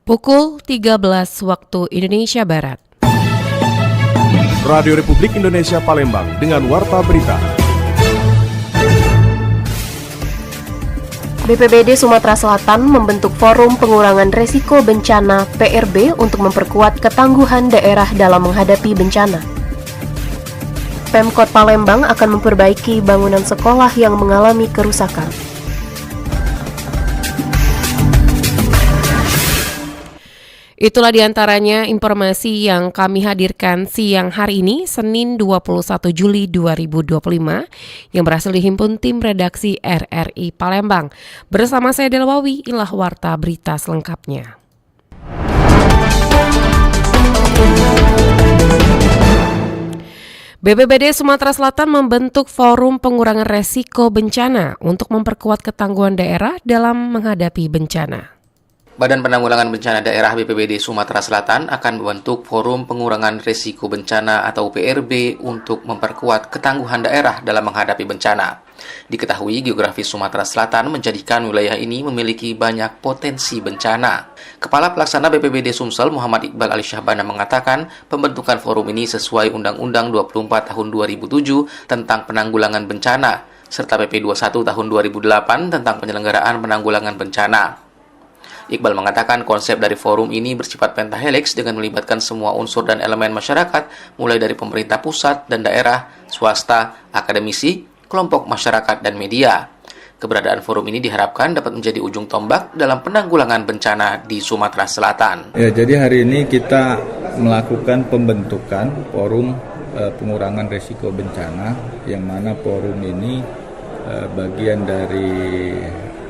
Pukul 13 waktu Indonesia Barat. Radio Republik Indonesia Palembang dengan Warta Berita. BPBD Sumatera Selatan membentuk Forum Pengurangan Resiko Bencana (PRB) untuk memperkuat ketangguhan daerah dalam menghadapi bencana. Pemkot Palembang akan memperbaiki bangunan sekolah yang mengalami kerusakan. Itulah diantaranya informasi yang kami hadirkan siang hari ini, Senin 21 Juli 2025, yang berhasil dihimpun tim redaksi RRI Palembang. Bersama saya Delwawi, inilah Warta Berita selengkapnya. BPBD Sumatera Selatan membentuk Forum Pengurangan Resiko Bencana untuk memperkuat ketangguhan daerah dalam menghadapi bencana. Badan Penanggulangan Bencana Daerah BPBD Sumatera Selatan akan membentuk Forum Pengurangan Risiko Bencana atau PRB untuk memperkuat ketangguhan daerah dalam menghadapi bencana. Diketahui geografi Sumatera Selatan menjadikan wilayah ini memiliki banyak potensi bencana. Kepala Pelaksana BPBD Sumsel Muhammad Iqbal Ali Syahbana mengatakan pembentukan forum ini sesuai Undang-Undang 24 tahun 2007 tentang penanggulangan bencana serta PP 21 tahun 2008 tentang penyelenggaraan penanggulangan bencana. Iqbal mengatakan konsep dari forum ini bersifat pentahelix dengan melibatkan semua unsur dan elemen masyarakat, mulai dari pemerintah pusat dan daerah, swasta, akademisi, kelompok masyarakat, dan media. Keberadaan forum ini diharapkan dapat menjadi ujung tombak dalam penanggulangan bencana di Sumatera Selatan. Ya, jadi hari ini kita melakukan pembentukan Forum Pengurangan Risiko Bencana, yang mana forum ini bagian dari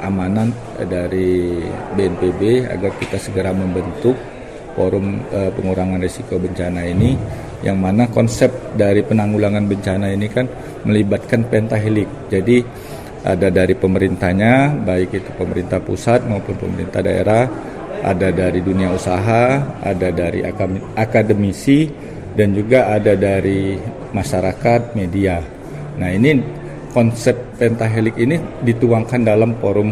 amanat dari BNPB agar kita segera membentuk Forum Pengurangan Risiko Bencana ini, yang mana konsep dari penanggulangan bencana ini kan melibatkan pentahelix. Jadi ada dari pemerintahnya, baik itu pemerintah pusat maupun pemerintah daerah, ada dari dunia usaha, ada dari akademisi, dan juga ada dari masyarakat, media. Nah, ini konsep pentahelix ini dituangkan dalam Forum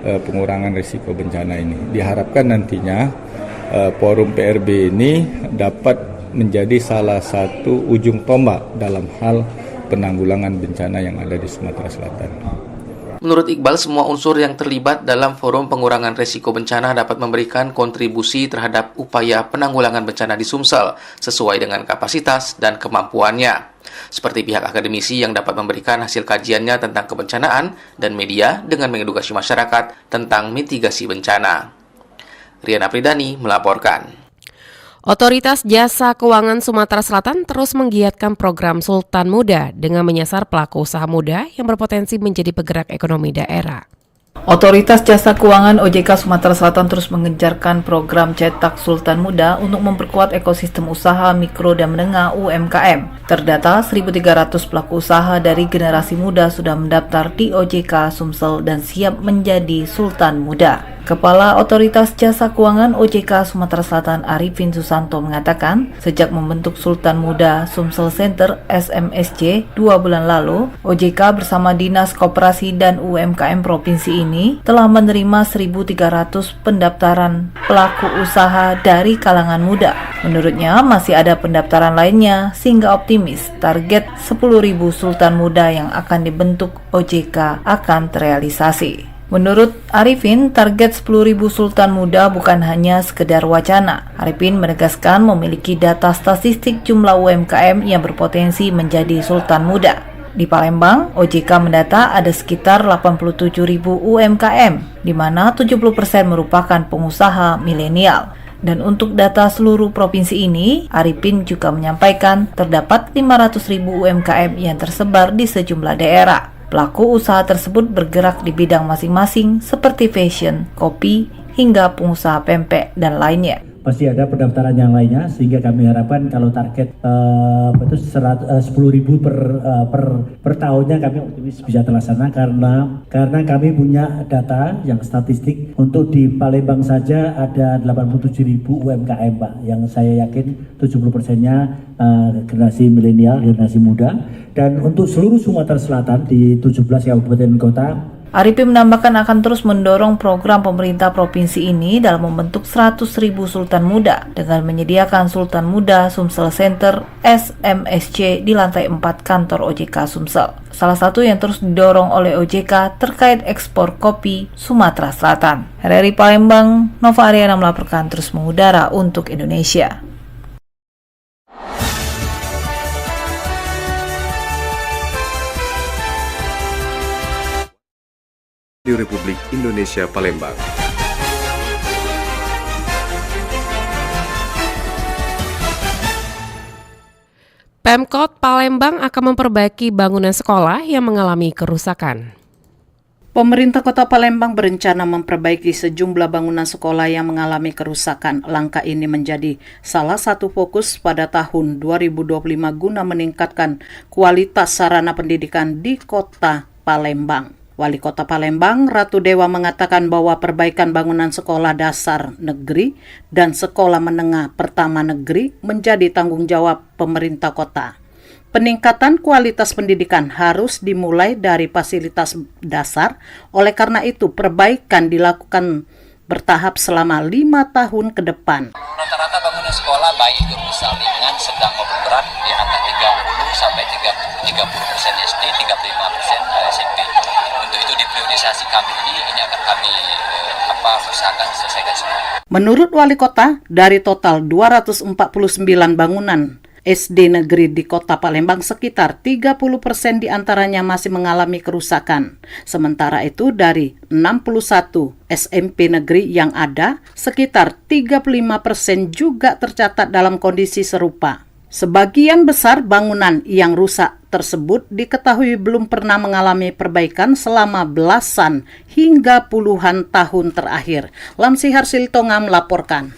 Pengurangan Risiko Bencana ini. Diharapkan nantinya Forum PRB ini dapat menjadi salah satu ujung tombak dalam hal penanggulangan bencana yang ada di Sumatera Selatan. Menurut Iqbal, semua unsur yang terlibat dalam Forum Pengurangan Risiko Bencana dapat memberikan kontribusi terhadap upaya penanggulangan bencana di Sumsel sesuai dengan kapasitas dan kemampuannya. Seperti pihak akademisi yang dapat memberikan hasil kajiannya tentang kebencanaan dan media dengan mengedukasi masyarakat tentang mitigasi bencana. Rian Apridani melaporkan. Otoritas Jasa Keuangan Sumatera Selatan terus menggiatkan program Sultan Muda dengan menyasar pelaku usaha muda yang berpotensi menjadi penggerak ekonomi daerah. Otoritas Jasa Keuangan OJK Sumatera Selatan terus mengencarkan program Cetak Sultan Muda untuk memperkuat ekosistem usaha mikro dan menengah UMKM. Terdata 1.300 pelaku usaha dari generasi muda sudah mendaftar di OJK Sumsel dan siap menjadi Sultan Muda. Kepala Otoritas Jasa Keuangan OJK Sumatera Selatan Arifin Susanto mengatakan, sejak membentuk Sultan Muda Sumsel Center SMSC 2 bulan lalu, OJK bersama Dinas Koperasi dan UMKM Provinsi ini telah menerima 1.300 pendaftaran pelaku usaha dari kalangan muda. Menurutnya, masih ada pendaftaran lainnya sehingga optimis target 10.000 Sultan Muda yang akan dibentuk OJK akan terrealisasi. Menurut Arifin, target 10.000 Sultan Muda bukan hanya sekedar wacana. Arifin menegaskan memiliki data statistik jumlah UMKM yang berpotensi menjadi Sultan Muda. Di Palembang, OJK mendata ada sekitar 87.000 UMKM, di mana 70% merupakan pengusaha milenial. Dan untuk data seluruh provinsi ini, Arifin juga menyampaikan terdapat 500.000 UMKM yang tersebar di sejumlah daerah. Pelaku usaha tersebut bergerak di bidang masing-masing seperti fashion, kopi, hingga pengusaha pempek dan lainnya. Pasti ada pendaftaran yang lainnya, sehingga kami harapkan kalau target 10.000 per tahunnya kami optimis bisa terlaksana karena kami punya data yang statistik untuk di Palembang saja ada 87.000 UMKM Pak, yang saya yakin 70%-nya generasi milenial, generasi muda. Dan untuk seluruh Sumatera Selatan di 17 kabupaten kota, Arifin menambahkan akan terus mendorong program pemerintah provinsi ini dalam membentuk 100.000 Sultan Muda dengan menyediakan Sultan Muda Sumsel Center SMSC di lantai 4 kantor OJK Sumsel. Salah satu yang terus didorong oleh OJK terkait ekspor kopi Sumatera Selatan. RRI Palembang, Nova Ariana melaporkan terus mengudara untuk Indonesia. Di Republik Indonesia Palembang. Pemkot Palembang akan memperbaiki bangunan sekolah yang mengalami kerusakan. Pemerintah Kota Palembang berencana memperbaiki sejumlah bangunan sekolah yang mengalami kerusakan. Langkah ini menjadi salah satu fokus pada tahun 2025 guna meningkatkan kualitas sarana pendidikan di Kota Palembang. Wali Kota Palembang, Ratu Dewa mengatakan bahwa perbaikan bangunan sekolah dasar negeri dan sekolah menengah pertama negeri menjadi tanggung jawab pemerintah kota. Peningkatan kualitas pendidikan harus dimulai dari fasilitas dasar, oleh karena itu perbaikan dilakukan bertahap selama 5 tahun ke depan. Rata-rata bangunan sekolah baik itu rusak ringan, sedang maupun berat di angka 30 sampai 30% SD, 35% SMP. Untuk itu di priorisasi kami ini akan kami usahakan selesaikan semua. Menurut Wali Kota, dari total 249 bangunan SD negeri di Kota Palembang, sekitar 30% diantaranya masih mengalami kerusakan. Sementara itu dari 61 SMP negeri yang ada, sekitar 35% juga tercatat dalam kondisi serupa. Sebagian besar bangunan yang rusak tersebut diketahui belum pernah mengalami perbaikan selama belasan hingga puluhan tahun terakhir. Lamsi Harsiltonga melaporkan.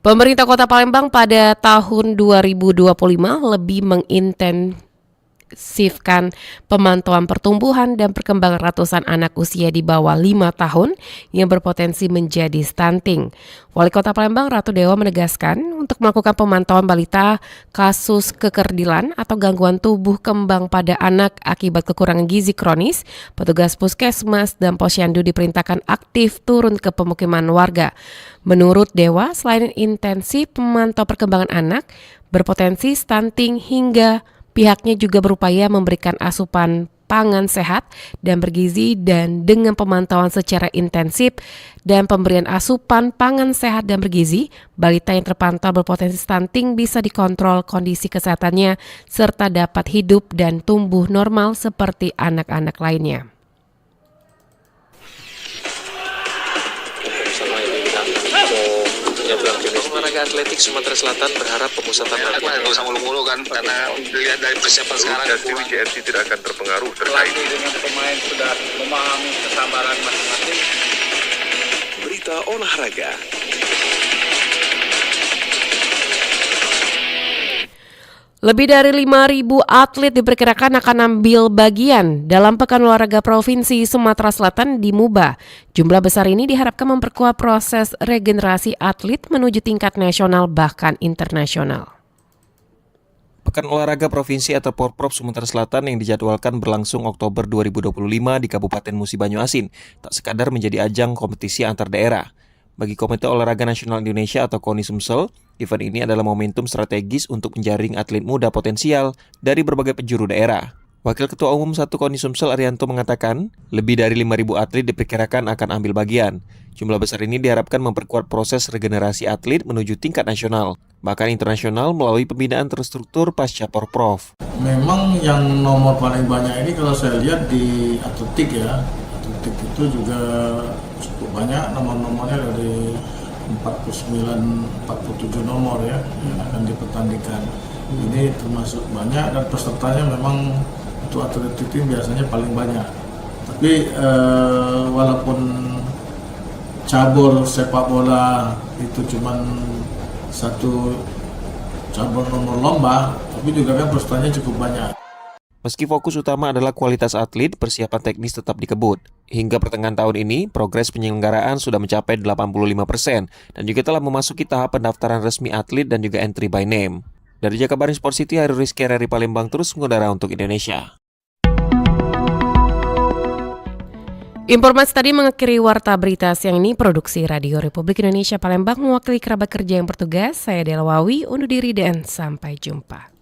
Pemerintah Kota Palembang pada tahun 2025 lebih mengintensifkan pemantauan pertumbuhan dan perkembangan ratusan anak usia di bawah 5 tahun yang berpotensi menjadi stunting. Wali Kota Palembang Ratu Dewa menegaskan untuk melakukan pemantauan balita kasus kekerdilan atau gangguan tubuh kembang pada anak akibat kekurangan gizi kronis, petugas puskesmas dan posyandu diperintahkan aktif turun ke pemukiman warga. Menurut Dewa, selain intensif memantau perkembangan anak, berpotensi stunting hingga pihaknya juga berupaya memberikan asupan pangan sehat dan bergizi, dan dengan pemantauan secara intensif dan pemberian asupan pangan sehat dan bergizi, balita yang terpantau berpotensi stunting bisa dikontrol kondisi kesehatannya serta dapat hidup dan tumbuh normal seperti anak-anak lainnya. Olahraga atletik Sumatera Selatan berharap pemusatan latihan nggak usah mulu-mulu kan, karena dilihat dari persiapan sekarang JRC tidak akan terpengaruh pelatih dengan pemain sudah memahami kesabaran masing-masing. Berita olahraga. Lebih dari 5.000 atlet diperkirakan akan ambil bagian dalam Pekan Olahraga Provinsi Sumatera Selatan di Muba. Jumlah besar ini diharapkan memperkuat proses regenerasi atlet menuju tingkat nasional bahkan internasional. Pekan Olahraga Provinsi atau Porprov Sumatera Selatan yang dijadwalkan berlangsung Oktober 2025 di Kabupaten Musi Banyu Asin tak sekadar menjadi ajang kompetisi antar daerah. Bagi Komite Olahraga Nasional Indonesia atau KONI Sumsel, event ini adalah momentum strategis untuk menjaring atlet muda potensial dari berbagai penjuru daerah. Wakil Ketua Umum 1 KONI Sumsel Arianto mengatakan, lebih dari 5.000 atlet diperkirakan akan ambil bagian. Jumlah besar ini diharapkan memperkuat proses regenerasi atlet menuju tingkat nasional, bahkan internasional melalui pembinaan terstruktur pasca Porprov. Memang yang nomor paling banyak ini kalau saya lihat di atletik ya, atletik itu juga cukup banyak, nomor-nomornya dari 47 nomor ya yang akan dipertandingkan. Ini termasuk banyak dan pesertanya memang untuk atletik tim biasanya paling banyak. Tapi walaupun cabur sepak bola itu cuma satu cabur nomor lomba, tapi juga kan pesertanya cukup banyak. Meski fokus utama adalah kualitas atlet, persiapan teknis tetap dikebut. Hingga pertengahan tahun ini, progres penyelenggaraan sudah mencapai 85% dan juga telah memasuki tahap pendaftaran resmi atlet dan juga entry by name. Dari Jakabaring Sport City, Hari Rizky RRI Palembang terus mengudara untuk Indonesia. Informasi tadi mengakhiri Warta Berita siang ini. Produksi Radio Republik Indonesia Palembang mewakili kerabat kerja yang bertugas. Saya Dela Wawi, undur diri dan sampai jumpa.